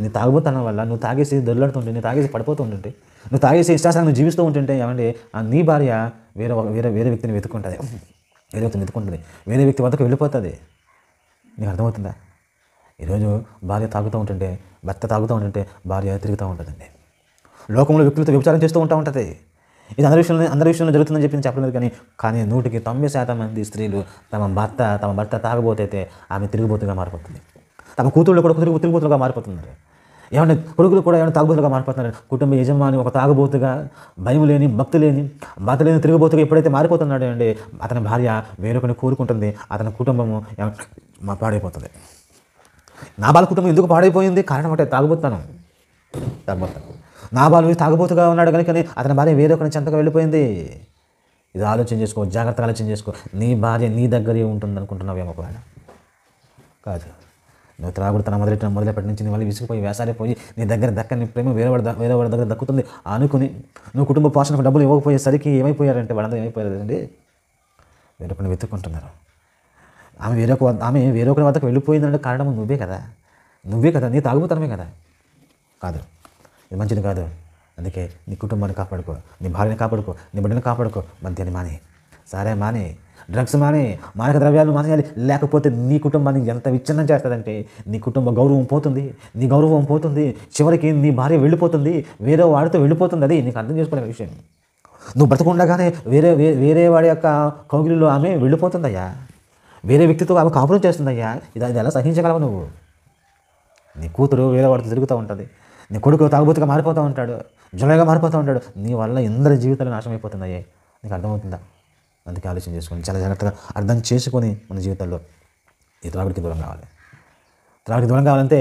నీ తాగుబోతనం వల్ల నువ్వు తాగేసి దొర్లాడుతుంటే, నువ్వు తాగేసి పడిపోతూ ఉంటుంటే, నువ్వు తాగేసి ఇష్టాసాన్ని నువ్వు జీవిస్తూ ఉంటుంటే ఏమంటే నీ భార్య వేరే వేరే వేరే వ్యక్తిని వెతుక్కుంటుంది, వేరే వ్యక్తిని వెతుక్కుంటుంది, వేరే వ్యక్తి వద్దకు వెళ్ళిపోతుంది. నీకు అర్థమవుతుందా? ఈరోజు భార్య తాగుతూ ఉంటుంటే, భర్త తాగుతూ ఉంటుంటే భార్య తిరుగుతూ ఉంటుందండి. లోకంలో వ్యక్తులతో వ్యభిచారం చేస్తూ ఉంటుంది. ఇది అందరి విషయంలో జరుగుతుందని చెప్పి నేను చెప్పలేదు. కానీ 90% మంది స్త్రీలు తమ భర్త తాగబోతైతే ఆమె తిరుగుబోతుగా మారిపోతుంది. తమ కూతుళ్ళు కూడా తిరుగుబోతులుగా మారిపోతున్నారు. ఏమన్నా కొడుకులు కూడా ఏమైనా తాగుబోతులుగా మారిపోతున్నారు. కుటుంబ యజమాని ఒక తాగుబోతుగా, భయం లేని, భక్తి లేని తిరుగుబోతుగా ఎప్పుడైతే మారిపోతున్నాడో అండి, అతని భార్య వేరొకరిని కోరుకుంటుంది, అతని కుటుంబము పాడైపోతుంది. నాబాలు కుటుంబం ఎందుకు పాడైపోయింది? కారణం అంటే తాగుబోతాను. నాబాలు తాగుబోతుగా ఉన్నాడు కనుకనే అతని భార్య వేరొకరిని చెంతగా వెళ్ళిపోయింది. ఇది ఆలోచన చేసుకో, జాగ్రత్తగా ఆలోచన చేసుకో. నీ భార్య నీ దగ్గరే ఉంటుంది అనుకుంటున్నావేమో ఒకవేళ కాదు. నువ్వు త్రాగుడుతనం మొదలుపెట్టి నుంచి నీ వాళ్ళు విసిగిపోయి వేసారిపోయి నీ దగ్గర దక్కని ప్రేమ వేరేవాడి దగ్గర దక్కుతుంది అనుకుని నువ్వు కుటుంబ పోషణకు డబ్బులు ఇవ్వకపోయేసరికి ఏమైపోయారంటే వాళ్ళందరూ ఏమైపోయారండి, వేరొకరిని వెతుక్కుంటున్నారు. ఆమె వేరొకరి వద్దకు వెళ్ళిపోయిందంటే కారణం నువ్వే కదా, నీ తాగుబోతనమే కదా. కాదు, ఇది మంచిది కాదు. అందుకే నీ కుటుంబాన్ని కాపాడుకో, నీ భార్యని కాపాడుకో, నీ బిడ్డని కాపాడుకో. మద్యాన్ని మానే, సారే మానే, డ్రగ్స్ మానే, మానక ద్రవ్యాలు మానేయాలి. లేకపోతే నీ కుటుంబాన్ని ఎంత విచ్ఛిన్నం చేస్తుందంటే నీ కుటుంబ గౌరవం పోతుంది, నీ గౌరవం పోతుంది. చివరికి నీ భార్య వెళ్ళిపోతుంది, వేరే వాడితో వెళ్ళిపోతుంది. అది నీకు అర్థం చేసుకోలేని విషయం. నువ్వు బ్రతకుండగానే వేరే వాడి యొక్క కౌగిలిలో ఆమె వెళ్ళిపోతుందయ్యా, వేరే వ్యక్తితో ఆమె కాపురం చేస్తుందయ్యా. ఇది ఎలా సహించగలవు నువ్వు? నీ కూతురు వేరే వాడితో తిరుగుతూ ఉంటుంది, నీ కొడుకు తాగుబోతుగా మారిపోతూ ఉంటాడు, జులైగా మారిపోతూ ఉంటాడు. నీ వల్ల ఎందరి జీవితాలు నాశనం అయిపోతున్నాయే. నీకు అర్థమవుతుందా? అందుకే ఆలోచన చేసుకొని చాలా జాగ్రత్తగా అర్థం చేసుకొని మన జీవితంలో ఈ త్రాగుడికి దూరం కావాలి. త్రాగుడికి దూరం కావాలంటే